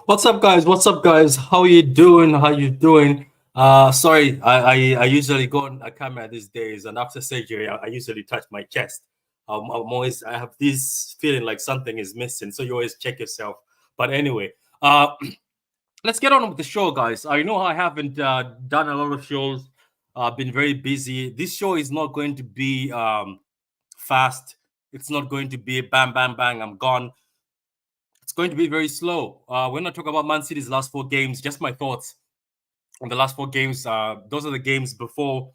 What's up, guys? What's up, guys? How you doing? How you doing? Sorry, I usually go on a camera these days, and after surgery, I usually touch my chest. I have this feeling like something is missing, so you always check yourself. But anyway, let's get on with the show, guys. I know I haven't done a lot of shows. Been very busy. This show is not going to be fast. It's not going to be bam, bam, bang. I'm gone. It's going to be very slow. We're not talking about Man City's last four games. Just my thoughts on the last four games. Those are the games before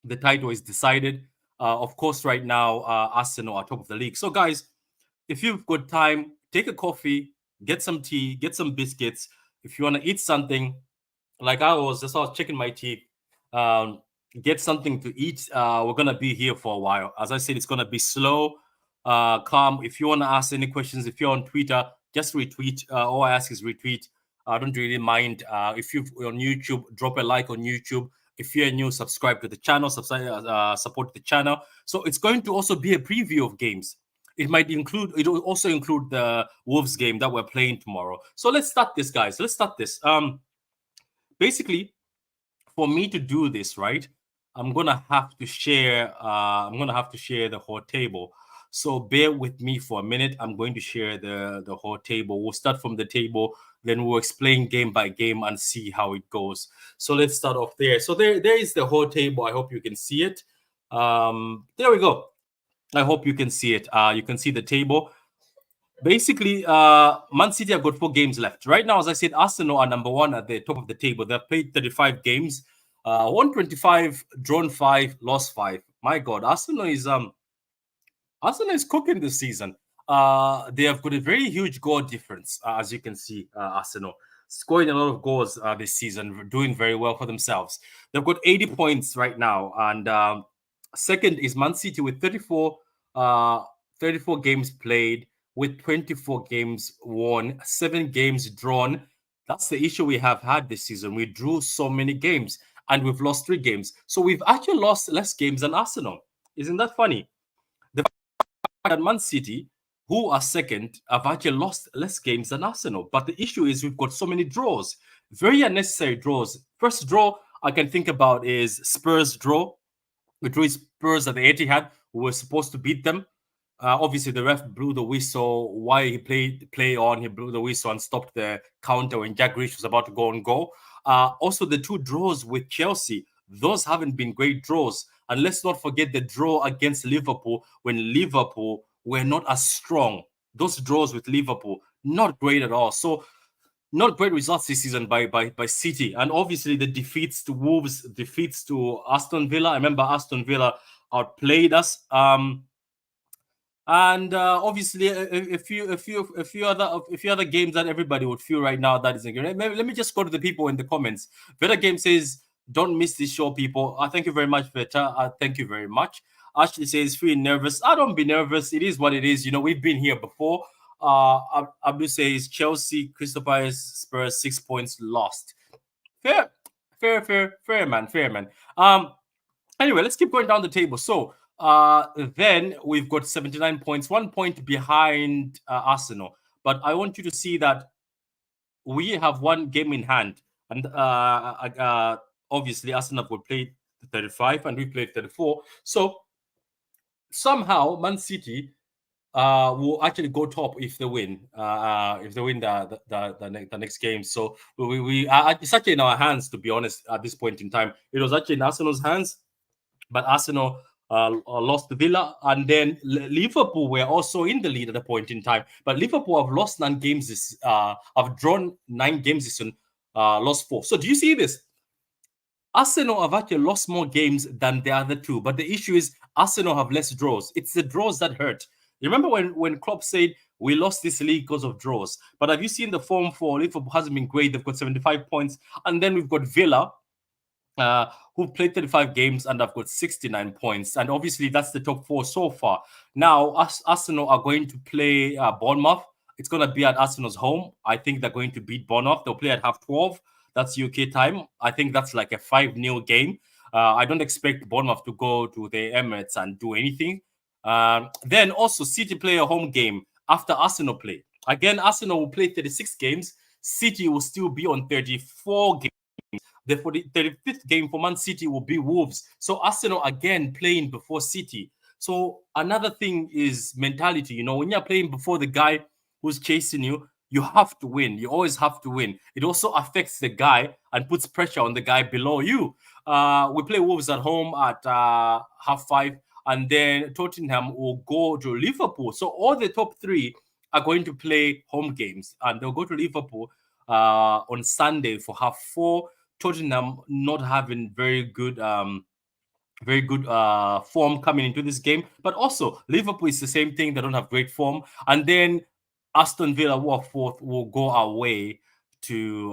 the title is decided. Of course, right now, Arsenal are top of the league. So, guys, if you've got time, take a coffee, get some tea, get some biscuits. If you want to eat something, like I was checking my teeth. Um, get something to eat. We're gonna be here for a while. As I said, it's gonna be slow, calm. If you want to ask any questions, if you're on Twitter, just retweet. All I ask is retweet. I don't really mind. If you're on YouTube, drop a like on YouTube. If you're new, subscribe to the channel, support the channel. So it's going to also be a preview of games. It will also include the Wolves game that we're playing tomorrow. So let's start this, guys. Let's start this. Basically, for me to do this, right, I'm gonna have to share. I'm gonna have to share the whole table. So bear with me for a minute. I'm going to share the whole table. We'll start from the table, then we'll explain game by game and see how it goes. So let's start off there. So there is the whole table. I hope you can see it. There we go. I hope you can see it. You can see the table. Basically, Man City have got four games left. Right now, as I said, Arsenal are number one at the top of the table. They've played 35 games, won 25, drawn 5, lost 5. My God, Arsenal is cooking this season. They have got a very huge goal difference, as you can see. Arsenal scoring a lot of goals this season, doing very well for themselves. They've got 80 points right now, and second is Man City with 34, 34 games played, with 24 games won, 7 games drawn. That's the issue we have had this season. We drew so many games, and we've lost 3 games. So we've actually lost less games than Arsenal. Isn't that funny? And Man City, who are second, have actually lost less games than Arsenal. But the issue is we've got so many draws, very unnecessary draws. First draw I can think about is Spurs draw. We drew Spurs at the Etihad, who were supposed to beat them. Obviously, the ref blew the whistle. Why he play on? He blew the whistle and stopped the counter when Jack Grealish was about to go on goal. Also, the 2 draws with Chelsea, those haven't been great draws. And let's not forget the draw against Liverpool when Liverpool were not as strong. Those draws with Liverpool, not great at all. So not great results this season by City, and obviously the defeats to Wolves, defeats to Aston Villa. I remember Aston Villa outplayed us. And obviously a few other games that everybody would feel right now that is a game. Let me just go to the people in the comments. Veta Game says, "Don't miss this show, people." Thank you very much, Veta. Thank you very much. Ashley says, "Feeling nervous." I don't be nervous. It is what it is. You know, we've been here before. Abdul says, "Chelsea, Crystal Palace, Spurs, 6 points lost." Fair, fair, man, fair, man. Anyway, let's keep going down the table. So then we've got 79 points, 1 point behind Arsenal. But I want you to see that we have one game in hand. And obviously, Arsenal will play 35 and we played 34. So somehow, Man City will actually go top if they win. If they win the next game, so it's actually in our hands, to be honest. At this point in time, it was actually in Arsenal's hands, but Arsenal lost to Villa, and then Liverpool were also in the lead at a point in time. But Liverpool have lost 9 games have drawn 9 games this season, lost 4. So do you see this? Arsenal have actually lost more games than the other two, but the issue is Arsenal have less draws. It's the draws that hurt. You remember when Klopp said we lost this league because of draws? But have you seen the form for Liverpool? Hasn't been great. They've got 75 points, and then we've got Villa, who've played 35 games and have got 69 points. And obviously, that's the top 4 so far. Now, Arsenal are going to play Bournemouth. It's going to be at Arsenal's home. I think they're going to beat Bournemouth. They'll play at half 12. That's UK time. I think that's like a 5-0 game. I don't expect Bournemouth to go to the Emirates and do anything. Then also City play a home game after Arsenal play. Again, Arsenal will play 36 games. City will still be on 34 games. The 35th game for Man City will be Wolves. So Arsenal again playing before City. So another thing is mentality. You know, when you're playing before the guy who's chasing you, you have to win. You always have to win. It also affects the guy and puts pressure on the guy below you. We play Wolves at home at 5:30, and then Tottenham will go to Liverpool. So all the top three are going to play home games, and they'll go to Liverpool on Sunday for 4:30. Tottenham not having very good form coming into this game, but also Liverpool is the same thing. They don't have great form, and then Aston Villa Watford will go away to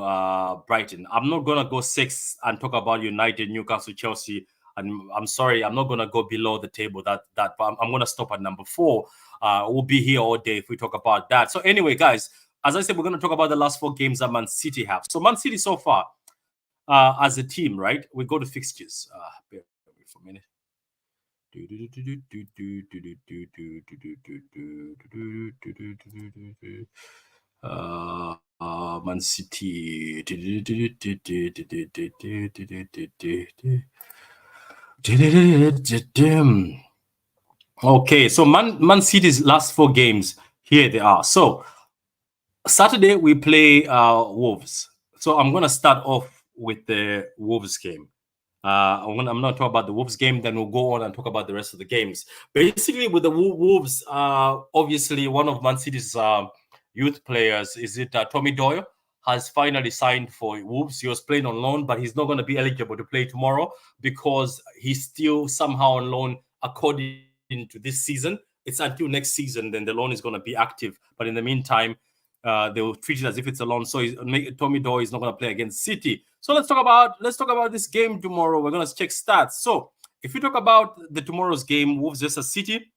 Brighton. I'm not gonna go 6 and talk about United, Newcastle, Chelsea, and I'm sorry, I'm not gonna go below the table. But I'm gonna stop at number 4. We'll be here all day if we talk about that. So anyway, guys, as I said, we're gonna talk about the last 4 games that Man City have. So Man City so far. As a team, right? We go to fixtures. Bear with me for a minute. Man City. Okay, so Man City's last 4 games, here they are. So Saturday we play Wolves. So I'm gonna start off with the Wolves game. I'm gonna talk about the Wolves game, then we'll go on and talk about the rest of the games. Basically, with the Wolves, obviously one of Man City's youth players, is it Tommy Doyle, has finally signed for Wolves. He was playing on loan, but he's not going to be eligible to play tomorrow because he's still somehow on loan according to this season. It's until next season, then the loan is going to be active. But in the meantime, they will treat it as if it's a loan. So Tommy Doyle is not going to play against City. So let's talk about this game tomorrow. We're going to check stats. So if we talk about the tomorrow's game, Wolves versus City,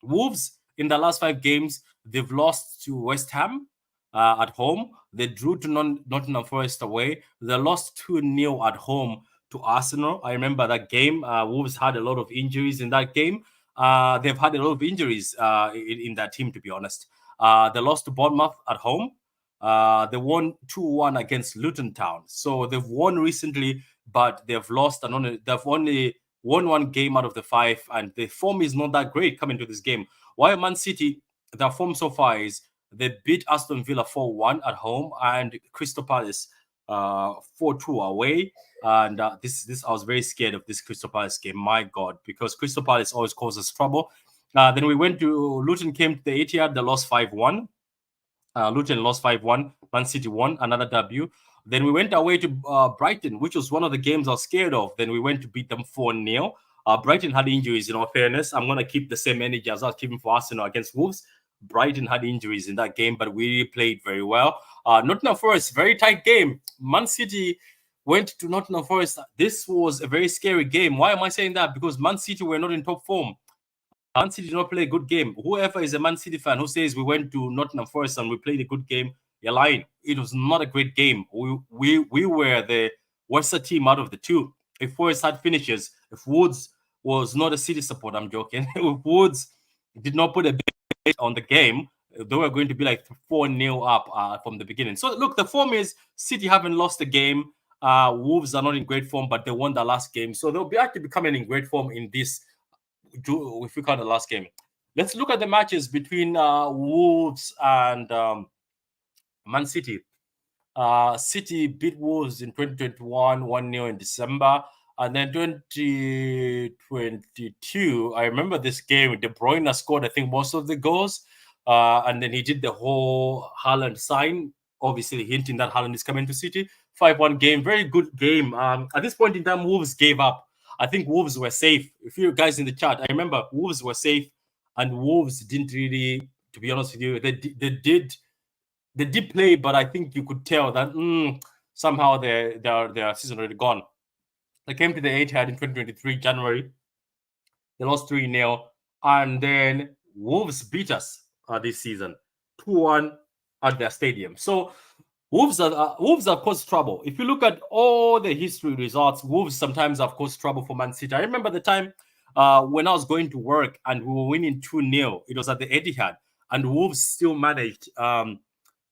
Wolves in the last 5 games, they've lost to West Ham at home. They drew to Nottingham Forest away. They lost 2-0 at home to Arsenal. I remember that game. Wolves had a lot of injuries in that game. They've had a lot of injuries in that team, to be honest. They lost to Bournemouth at home. They won 2-1 against Luton Town. So they've won recently, but they've lost and they've only won 1 game out of the 5, and the form is not that great coming to this game. While Man City, their form so far is they beat Aston Villa 4-1 at home and Crystal Palace 4-2 away. And this I was very scared of this Crystal Palace game, my God, because Crystal Palace always causes trouble. Then we went to Luton, came to the Etihad, they lost 5-1. Luton lost 5-1. Man City won, another W. Then we went away to Brighton, which was one of the games I was scared of. Then we went to beat them 4-0. Brighton had injuries, in all fairness. I'm going to keep the same energy as I was keeping for Arsenal against Wolves. Brighton had injuries in that game, but we played very well. Nottingham Forest, very tight game. Man City went to Nottingham Forest. This was a very scary game. Why am I saying that? Because Man City were not in top form. Man City did not play a good game. Whoever is a Man City fan who says we went to Nottingham Forest and we played a good game, you're lying. It was not a great game. We were the worst team out of the 2. If Forest had finishes, if Woods was not a City support, I'm joking. If Woods did not put a bet on the game, they were going to be like 4-0 up from the beginning. So look, the form is City haven't lost a game. Wolves are not in great form, but they won the last game. So they'll be actually coming in great form in this, if we count the last game. Let's look at the matches between Wolves and Man City. City beat Wolves in 2021, 1-0 in December. And then 2022, I remember this game, De Bruyne scored, I think, most of the goals. And then he did the whole Haaland sign, obviously hinting that Haaland is coming to City. 5-1 game, very good game. At this point in time, Wolves gave up. I think Wolves were safe. If you guys in the chat, I remember Wolves were safe, and Wolves didn't really, to be honest with you, they did play, but I think you could tell that somehow their season already gone. They came to the Etihad in 2023 January. They lost 3-0, and then Wolves beat us this season 2-1 at their stadium. So Wolves have caused trouble. If you look at all the history results, Wolves sometimes have caused trouble for Man City. I remember the time when I was going to work and we were winning 2-0. It was at the Etihad, and Wolves still managed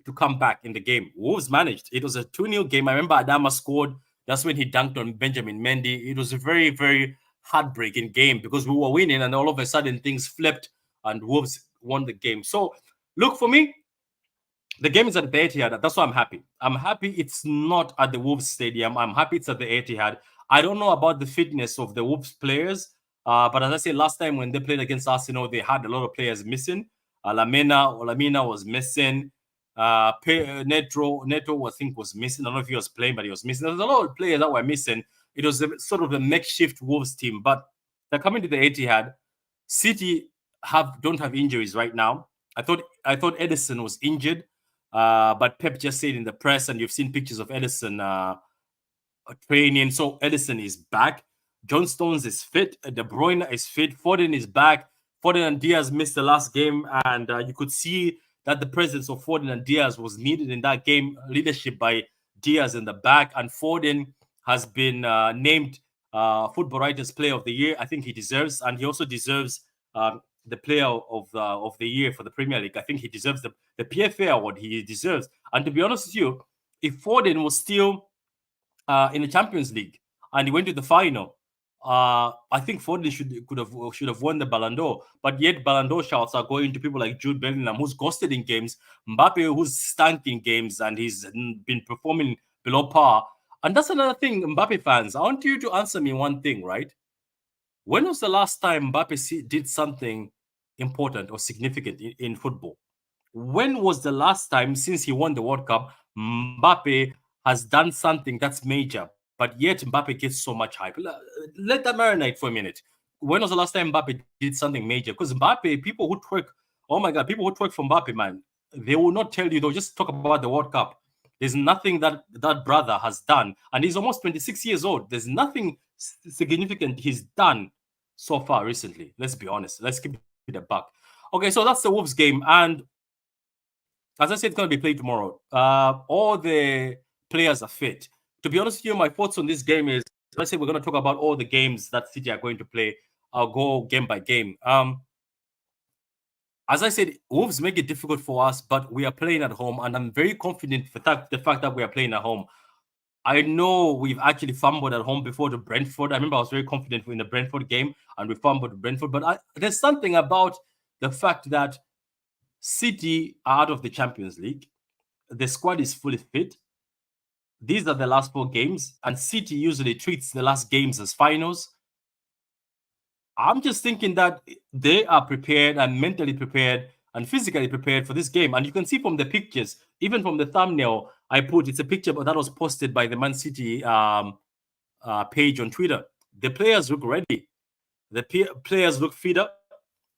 to come back in the game. Wolves managed. It was a 2-0 game. I remember Adama scored. That's when he dunked on Benjamin Mendy. It was a very, very heartbreaking game because we were winning and all of a sudden things flipped and Wolves won the game. So, look, for me, the game is at the Etihad. That's why I'm happy. I'm happy it's not at the Wolves Stadium. I'm happy it's at the Etihad. I don't know about the fitness of the Wolves players, but as I said last time when they played against Arsenal, they had a lot of players missing. Lamina was missing. Neto, I think, was missing. I don't know if he was playing, but he was missing. There's a lot of players that were missing. It was sort of a makeshift Wolves team, but they're coming to the Etihad. City don't have injuries right now. I thought Edison was injured, but Pep just said in the press, and you've seen pictures of Edison training. So Edison is back. John Stones is fit. De Bruyne is fit. Foden is back. Foden and Diaz missed the last game, and you could see that the presence of Foden and Diaz was needed in that game. Leadership by Diaz in the back, and Foden has been named Football Writers Player of the Year. I think he deserves, and he also deserves the Player of the Year for the Premier League. I think he deserves the PFA award. He deserves. And to be honest with you, if Foden was still in the Champions League and he went to the final, I think Foden should have won the Ballon d'Or. But yet Ballon d'Or shouts are going to people like Jude Bellingham, who's ghosted in games, Mbappe, who's stank in games and he's been performing below par. And that's another thing, Mbappe fans. I want you to answer me one thing, right? When was the last time Mbappe did something important or significant in football? When was the last time since he won the World Cup, Mbappe has done something that's major, but yet Mbappe gets so much hype? Let that marinate for a minute. When was the last time Mbappe did something major? Because Mbappe, people who twerk, oh my God, people who twerk for Mbappe, man, they will not tell you, they'll just talk about the World Cup. There's nothing that brother has done. And he's almost 26 years old. There's nothing significant he's done so far recently. Let's be honest. Let's keep it a buck. Okay, so that's the Wolves game. And as I said, it's going to be played tomorrow. All the players are fit. To be honest with you, my thoughts on this game is, let's say we're going to talk about all the games that City are going to play. I'll go game by game. As I said, Wolves make it difficult for us, but we are playing at home, and I'm very confident for the fact that we are playing at home. I know we've actually fumbled at home before to Brentford. I remember I was very confident in the Brentford game, and we fumbled to Brentford. But there's something about the fact that City are out of the Champions League. The squad is fully fit. These are the last 4 games, and City usually treats the last games as finals. I'm just thinking that they are prepared and mentally prepared and physically prepared for this game. And you can see from the pictures, even from the thumbnail I put, it's a picture that was posted by the Man City page on Twitter. The players look ready. The players look fit up.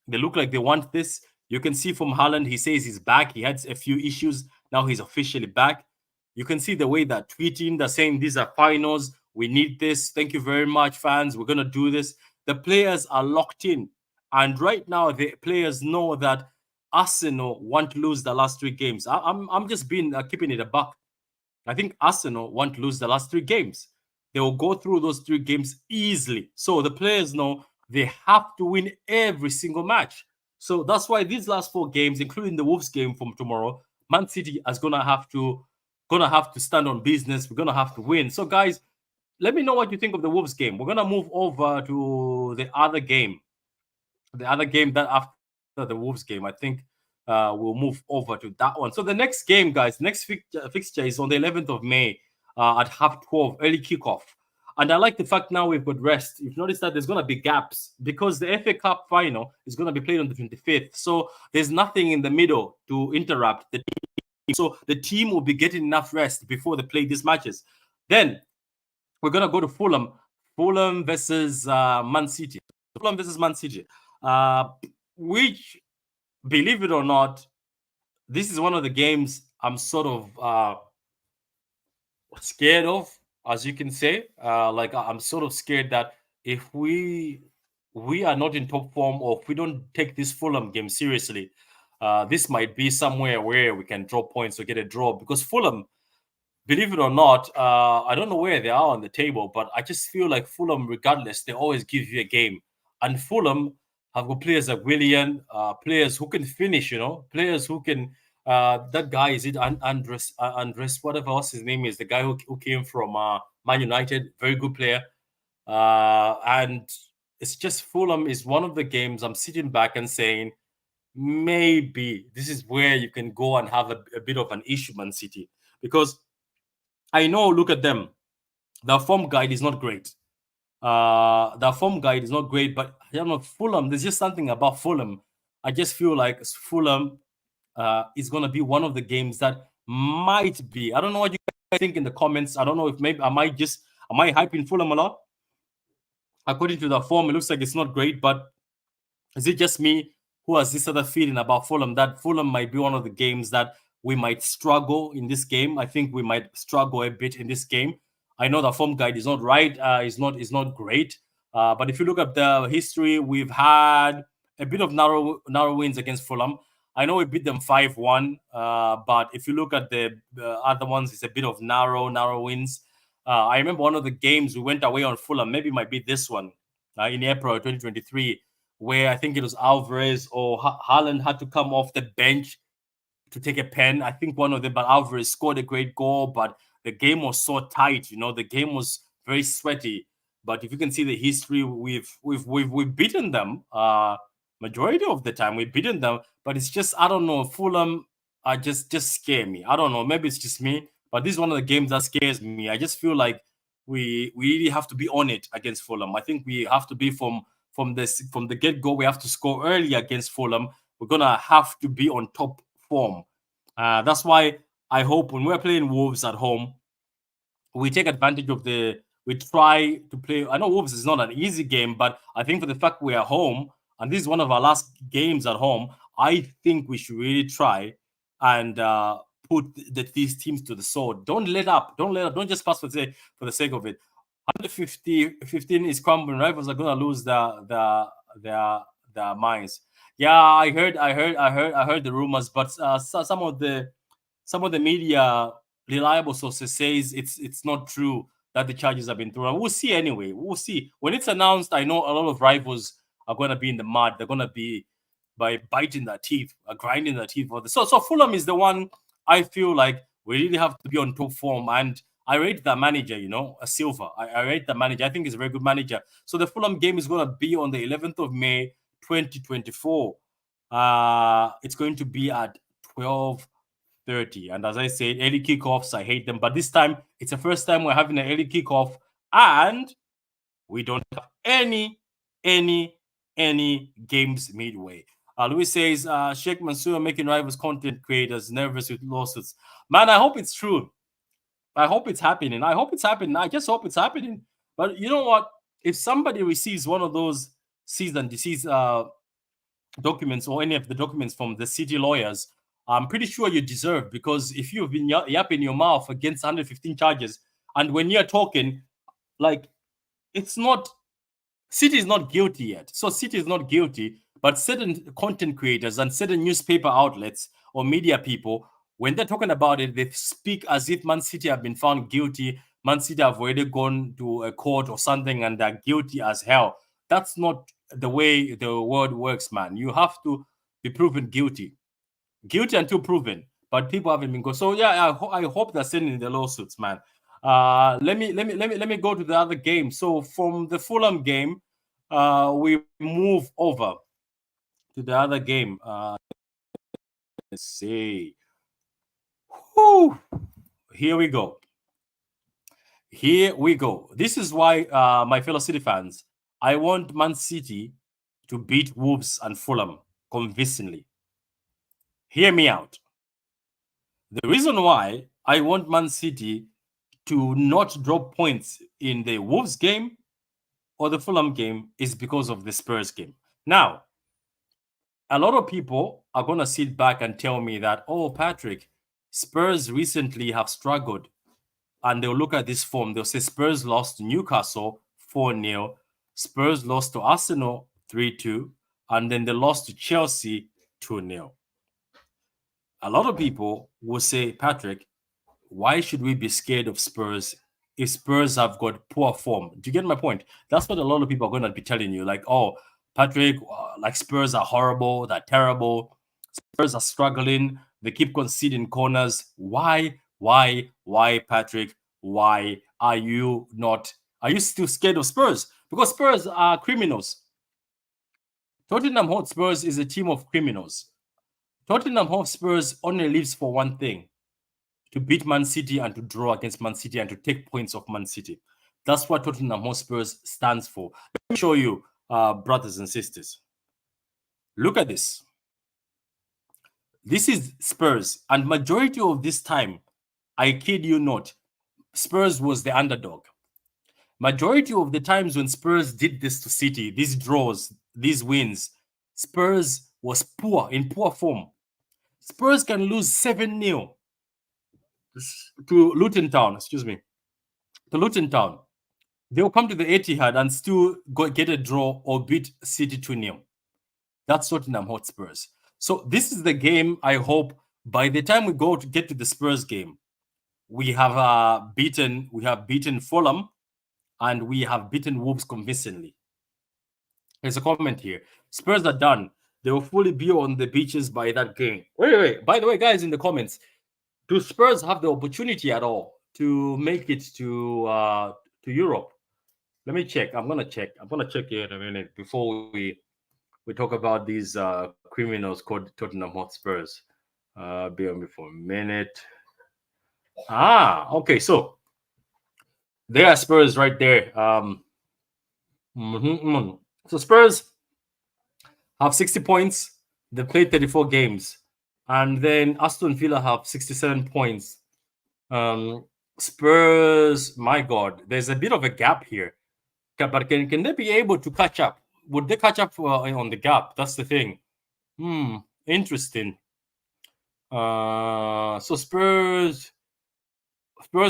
They look like they want this. You can see from Haaland, he says he's back. He had a few issues. Now he's officially back. You can see the way they're tweeting. They're saying these are finals. We need this. Thank you very much, fans. We're going to do this. The players are locked in. And right now, the players know that Arsenal want to lose the last 3 games. I'm just keeping it a buck. I think Arsenal want to lose the last 3 games. They will go through those 3 games easily. So the players know they have to win every single match. So that's why these last 4 games, including the Wolves game from tomorrow, Man City is gonna have to stand on business. We're gonna have to win. So guys, let me know what you think of the Wolves game. We're gonna move over to the other game that after the Wolves game. I think we'll move over to that one. So the next game, guys, next fixture is on the 11th of May at 12:30, early kickoff. And I like the fact now we've got rest. You've noticed that there's going to be gaps because the FA Cup final is going to be played on the 25th. So there's nothing in the middle to interrupt the team. So the team will be getting enough rest before they play these matches. Then we're going to go to Fulham. Fulham versus Man City. Fulham versus Man City. Which, believe it or not, this is one of the games I'm sort of scared of, as you can say. Like I'm sort of scared that if we are not in top form, or if we don't take this Fulham game seriously, this might be somewhere where we can draw points or get a draw. Because Fulham, believe it or not, I don't know where they are on the table, but I just feel like Fulham, regardless, they always give you a game. And Fulham have got players like Willian, players who can finish, players who can That guy, is it Andres? Andres, whatever else his name is, the guy who came from Man United, very good player. And it's just Fulham is one of the games I'm sitting back and saying maybe this is where you can go and have a bit of an issue, Man City, because I know, look at them, the form guide is not great. The form guide is not great, but I don't know, Fulham, there's just something about Fulham. I just feel like Fulham is going to be one of the games that might be. I don't know what you guys think in the comments. I don't know if maybe am I hyping Fulham a lot? According to the form, it looks like it's not great, but is it just me who has this other feeling about Fulham that Fulham might be one of the games that we might struggle in this game? I think we might struggle a bit in this game. I know the form guide is not right, is not great. But if you look at the history, we've had a bit of narrow wins against Fulham. I know we beat them 5-1, but if you look at the other ones, it's a bit of narrow wins. I remember one of the games we went away on Fulham. Maybe it might be this one in April 2023, where I think it was Alvarez or Haaland had to come off the bench to take a pen. I think one of them, but Alvarez scored a great goal, but the game was so tight. The game was very sweaty. But if you can see the history, we've beaten them. Majority of the time we've beaten them, but it's just, I don't know, Fulham are just scare me. I don't know, maybe it's just me, but this is one of the games that scares me. I just feel like we really have to be on it against Fulham. I think we have to be from the get-go. We have to score early against Fulham. We're gonna have to be on top form. That's why I hope when we're playing Wolves at home, we take advantage of we try to play. I know Wolves is not an easy game, but I think for the fact we are home, and this is one of our last games at home, I think we should really try and put these teams to the sword. Don't let up. Don't just pass for the sake of it. 115 is crumbling. Rivals are gonna lose their minds. Yeah, I heard the rumors, but some of the media reliable sources says it's not true that the charges have been thrown. We'll see anyway. We'll see when it's announced. I know a lot of rivals are gonna be in the mud. They're gonna be by biting their teeth, grinding their teeth for this. So Fulham is the one I feel like we really have to be on top form. And I rate the manager, a Silva. I rate the manager. I think he's a very good manager. So the Fulham game is going to be on the 11th of May, 2024. It's going to be at 12:30. And as I said, early kickoffs, I hate them. But this time, it's the first time we're having an early kickoff. And we don't have any games midway. Luis says, Sheikh Mansour making rivals content creators nervous with lawsuits. Man, I hope it's true. I hope it's happening. I I just hope it's happening. But you know what? If somebody receives one of those cease and desist documents or any of the documents from the city lawyers, I'm pretty sure you deserve, because if you've been yapping your mouth against 115 charges, and when you're talking, like, it's not, City is not guilty yet. So City is not guilty, but certain content creators and certain newspaper outlets or media people, when they're talking about it, they speak as if Man City have been found guilty. Man City have already gone to a court or something and they're guilty as hell. That's not the way the world works, man. You have to be proven guilty until proven. But people haven't been go. So yeah, I hope they're sending the lawsuits, man. Let me go to the other game. So from the Fulham game, we move over to the other game. Let's see. Whew. Here we go. This is why, my fellow City fans, I want Man City to beat Wolves and Fulham convincingly. Hear me out. The reason why I want Man City to not drop points in the Wolves game or the Fulham game is because of the Spurs game. Now, a lot of people are going to sit back and tell me that, oh, Patrick, Spurs recently have struggled. And they'll look at this form. They'll say Spurs lost to Newcastle 4-0. Spurs lost to Arsenal 3-2. And then they lost to Chelsea 2-0. A lot of people will say, Patrick, why should we be scared of Spurs if Spurs have got poor form? Do you get my point? That's what a lot of people are going to be telling you. Like, oh, Patrick, like Spurs are horrible, they're terrible. Spurs are struggling. They keep conceding corners. Why, Patrick? Why are you not? Are you still scared of Spurs? Because Spurs are criminals. Tottenham Hotspurs is a team of criminals. Tottenham Hotspurs only lives for one thing: to beat Man City and to draw against Man City and to take points off Man City. That's what Tottenham Hotspurs stands for. Let me show you, brothers and sisters. Look at this. This is Spurs, and majority of this time, I kid you not, Spurs was the underdog. Majority of the times when Spurs did this to City, these draws, these wins, Spurs was in poor form. Spurs can lose 7-0 to Luton Town, to Luton Town. They'll come to the Etihad and still get a draw or beat City 2-0. That's Tottenham Hotspurs. So this is the game. I hope by the time we get to the Spurs game, we have beaten Fulham and we have beaten Wolves convincingly. There's a comment here. Spurs are done. They will fully be on the beaches by that game. Wait. By the way, guys, in the comments, do Spurs have the opportunity at all to make it to Europe? Let me check. I'm gonna check here in a minute before we talk about these criminals called Tottenham Hotspurs. Be on me for a minute. Okay. So there are Spurs right there. So Spurs have 60 points. They played 34 games, and then Aston Villa have 67 points. Spurs, my God, there's a bit of a gap here. But can they be able to catch up? Would they catch up on the gap? That's the thing. Interesting. So Spurs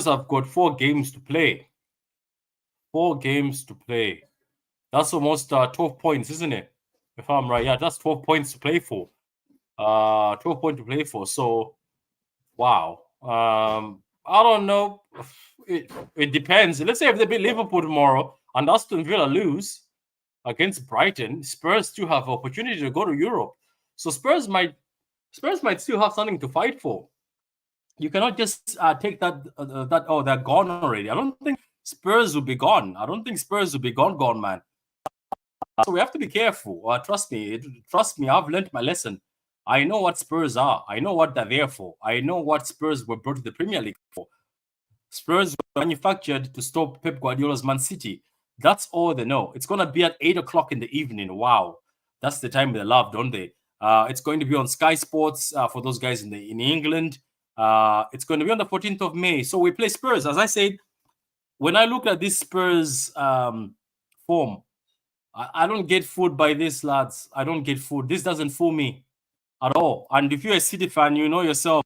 have got 4 games to play. 4 games to play. That's almost 12 points, isn't it? If I'm right, yeah, that's 12 points to play for. 12 points to play for. So, wow. I don't know. It depends. Let's say if they beat Liverpool tomorrow and Aston Villa lose against Brighton, Spurs still have opportunity to go to Europe. So Spurs might still have something to fight for. You cannot just take that they're gone already. I don't think Spurs will be gone. I don't think Spurs will be gone, man. So we have to be careful. Trust me, I've learned my lesson. I know what Spurs are. I know what they're there for. I know what Spurs were brought to the Premier League for. Spurs were manufactured to stop Pep Guardiola's Man City. That's all they know. It's going to be at 8 o'clock in the evening. Wow. That's the time they love, don't they? It's going to be on Sky Sports for those guys in England. It's going to be on the 14th of May. So we play Spurs. As I said, when I look at this Spurs form, I don't get fooled by this, lads. I don't get fooled. This doesn't fool me at all. And if you're a City fan, you know yourself,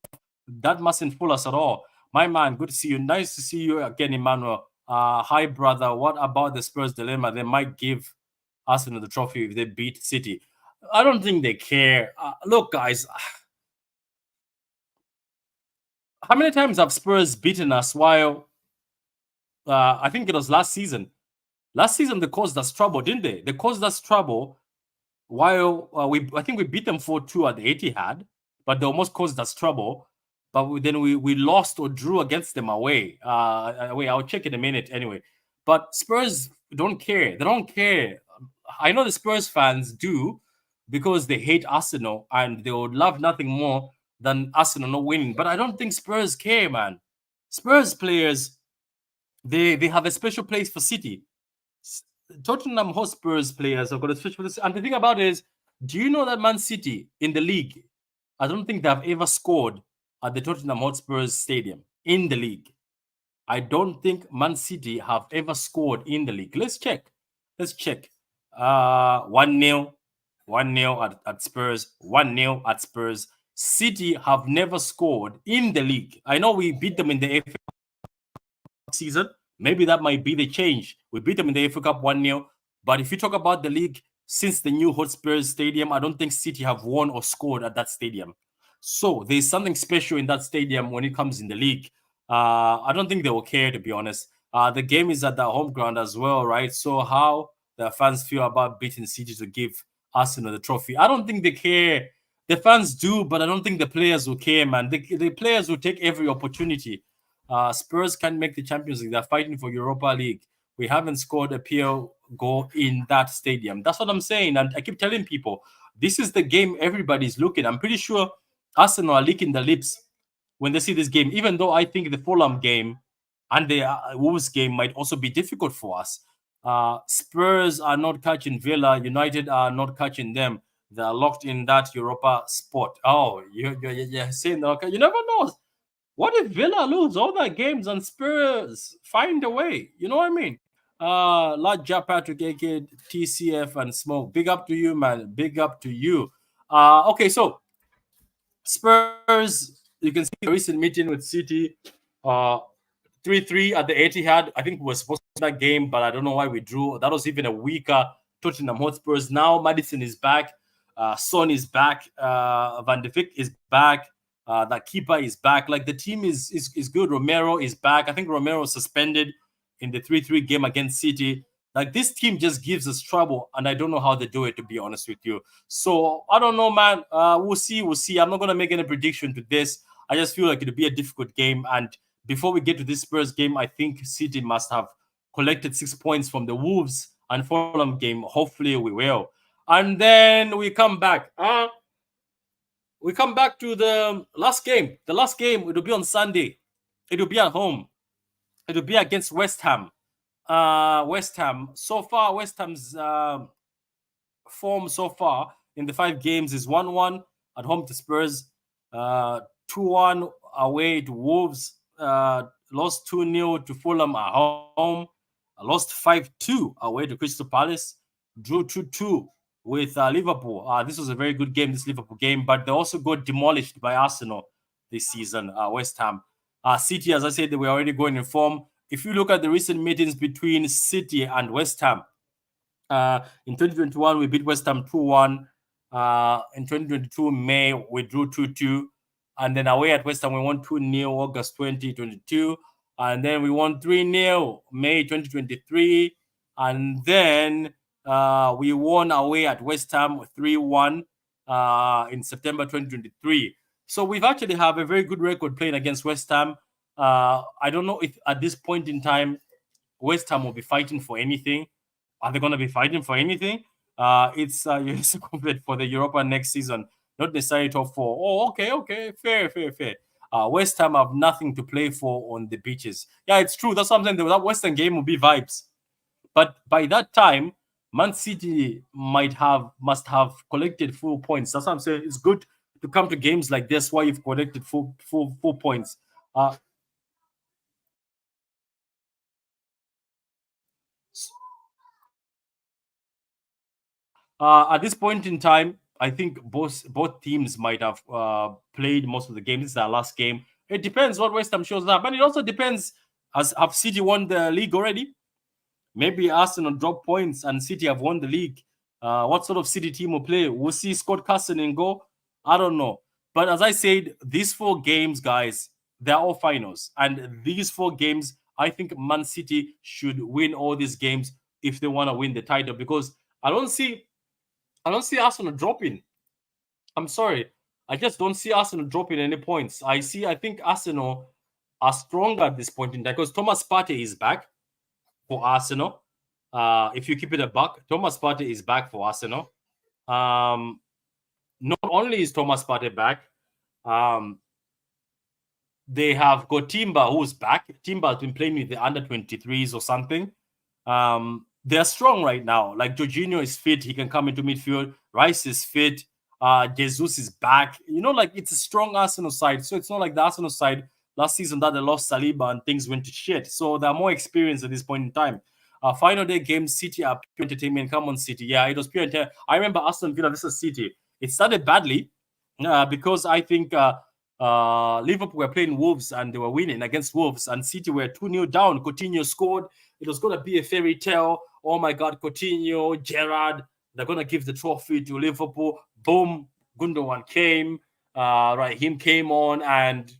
that mustn't fool us at all. My man, good to see you. Nice to see you again, Emmanuel. Hi, brother. What about the Spurs dilemma? They might give Arsenal the trophy if they beat City. I don't think they care. Look, guys, how many times have Spurs beaten us while I think it was last season? Last season, they caused us trouble, didn't they? They caused us trouble while I think we beat them 4-2 at the Etihad, but they almost caused us trouble. But then we lost or drew against them away. I'll check in a minute anyway. But Spurs don't care. They don't care. I know the Spurs fans do because they hate Arsenal and they would love nothing more than Arsenal not winning. But I don't think Spurs care, man. Spurs players, they have a special place for City. Tottenham Hotspur's players have got a special place. And the thing about it is, do you know that Man City in the league, I don't think they have ever scored at the Tottenham Hotspur's stadium in the league. I don't think Man City have ever scored in the league. Let's check. 1-0 at Spurs. 1-0 at Spurs. City have never scored in the league. I know we beat them in the FA season. Maybe that might be the change. We beat them in the FA Cup 1-0. But if you talk about the league, since the new Hotspurs stadium, I don't think City have won or scored at that stadium. So there's something special in that stadium when it comes in the league. I don't think they will care, to be honest. The game is at their home ground as well, right? So how the fans feel about beating City to give Arsenal the trophy, I don't think they care. The fans do, but I don't think the players will care, man. The players will take every opportunity. Spurs can't make the Champions League. They're fighting for Europa League. We haven't scored a PL goal in that stadium. That's what I'm saying. And I keep telling people, this is the game everybody's looking. I'm pretty sure Arsenal are licking the lips when they see this game, even though I think the Fulham game and the Wolves game might also be difficult for us. Spurs are not catching Villa. United are not catching them. They are locked in that Europa spot. Oh, you're saying, okay, you never know. What if Villa lose all their games and Spurs find a way? You know what I mean? Ladja Patrick, AK, TCF, and Smoke. Big up to you, man. Big up to you. Okay, so Spurs, you can see a recent meeting with City. 3-3 at the Etihad. I think we were supposed to that game, but I don't know why we drew. That was even a weaker Tottenham Hotspurs. Now Madison is back. Son is back. Van de Beek is back. That keeper is back. Like the team is good. Romero is back. I think Romero was suspended in the 3-3 game against City. Like this team just gives us trouble, and I don't know how they do it, to be honest with you. So I don't know, man. We'll see. We'll see. I'm not gonna make any prediction to this. I just feel like it'll be a difficult game. And before we get to this Spurs game, I think City must have collected 6 points from the Wolves and Fulham game. Hopefully, we will. And then we come back. We come back to the last game. The last game, it'll be on Sunday. It'll be at home. It'll be against West Ham. West Ham. So far, West Ham's form so far in the 5 games is 1-1 at home to Spurs, 2-1 away to Wolves, lost 2-0 to Fulham at home, lost 5-2 away to Crystal Palace, drew 2-2 with Liverpool. This was a very good game, this Liverpool game, but they also got demolished by Arsenal this season, West Ham. City, as I said, they were already going in form. If you look at the recent meetings between City and West Ham, in 2021, we beat West Ham 2-1. In 2022, May, we drew 2-2. And then away at West Ham, we won 2-0 August 2022. And then we won 3-0 May 2023. And then we won away at West Ham 3-1 in September 2023. So we've actually have a very good record playing against West Ham. I don't know if at this point in time, West Ham will be fighting for anything. Are they going to be fighting for anything? It's for the Europa next season, not necessarily top 4. Oh, okay, fair. West Ham have nothing to play for on the beaches. Yeah, it's true. That's something that Western game will be vibes. But by that time, Man City must have collected full points. That's what I'm saying. It's good to come to games like this where you've collected full points. At this point in time, I think both teams might have played most of the games. This is their last game. It depends what West Ham shows up, and it also depends. Have City won the league already? Maybe Arsenal drop points and City have won the league. What sort of City team will play? We'll see Scott Carson in goal. I don't know. But as I said, these 4 games, guys, they're all finals. And these 4 games, I think Man City should win all these games if they want to win the title, because I don't see Arsenal dropping. I'm sorry. I just don't see Arsenal dropping any points. I think Arsenal are stronger at this point in time because Thomas Partey is back for Arsenal. If you keep it a buck, Thomas Partey is back for Arsenal. Not only is Thomas Partey back, they have got Timber, who's back. Timber has been playing with the under-23s or something. They're strong right now. Like Jorginho is fit. He can come into midfield. Rice is fit. Jesus is back. You know, like it's a strong Arsenal side. So it's not like the Arsenal side last season that they lost Saliba and things went to shit. So they're more experienced at this point in time. Final day game, City are pure entertainment. Come on, City. Yeah, it was pure entertainment. I remember Aston Villa versus City. It started badly because I think Liverpool were playing Wolves and they were winning against Wolves, and City were 2-0 down. Coutinho scored. It was going to be a fairy tale. Oh my God, Coutinho, Gerrard, they're going to give the trophy to Liverpool. Boom, Gundogan came, Raheem came on, and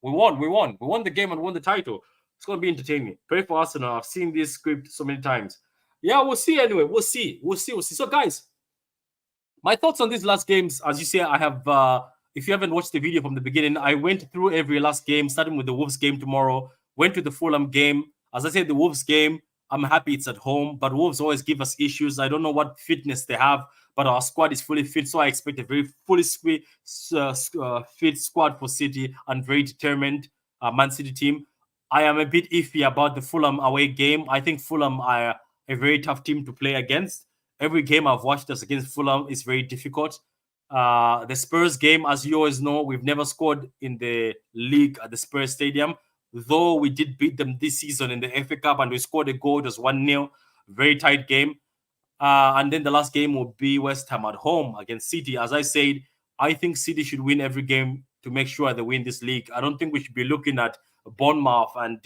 we won. We won the game and won the title. It's going to be entertaining. Pray for Arsenal. I've seen this script so many times. Yeah, we'll see anyway. We'll see. So, guys, My thoughts on these last games, as you say, I have. If you haven't watched the video from the beginning, I went through every last game, starting with the Wolves game tomorrow. Went to the Fulham game. As I said, the Wolves game, I'm happy it's at home, but Wolves always give us issues. I don't know what fitness they have, but our squad is fully fit, so I expect a very fully fit squad for City and very determined Man City team. I am a bit iffy about the Fulham away game. I think Fulham are a very tough team to play against. Every game I've watched us against Fulham is very difficult. The Spurs game, as you always know, we've never scored in the league at the Spurs Stadium, though we did beat them this season in the FA Cup and we scored a goal. It was 1-0, very tight game. And then the last game will be West Ham at home against City. As I said, I think City should win every game to make sure they win this league. I don't think we should be looking at Bournemouth and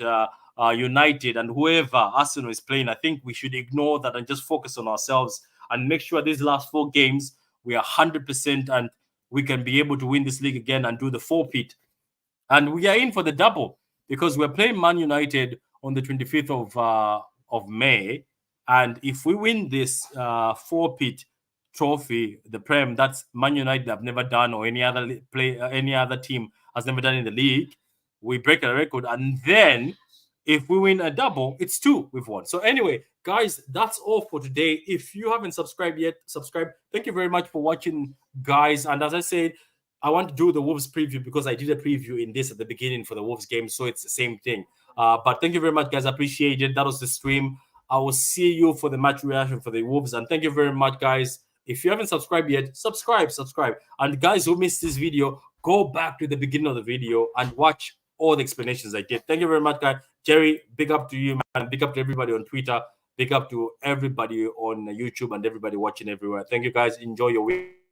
United and whoever Arsenal is playing. I think we should ignore that and just focus on ourselves and make sure these last 4 games we are 100% and we can be able to win this league again and do the forfeit. And we are in for the double because we're playing Man United on the 25th of May. And if we win this forfeit trophy, the Prem, that's Man United have never done, or any other team has never done in the league. We break a record, and then if we win a double, it's 2 we've won. So anyway, guys, that's all for today. If you haven't subscribed yet, subscribe. Thank you very much for watching, guys. And as I said, I want to do the Wolves preview because I did a preview in this at the beginning for the Wolves game, so it's the same thing. But thank you very much, guys. I appreciate it. That was the stream. I will see you for the match reaction for the Wolves. And thank you very much, guys. If you haven't subscribed yet, subscribe. And guys who missed this video, go back to the beginning of the video and watch all the explanations I did. Thank you very much, guys. Jerry, big up to you, man. Big up to everybody on Twitter. Big up to everybody on YouTube and everybody watching everywhere. Thank you, guys. Enjoy your week.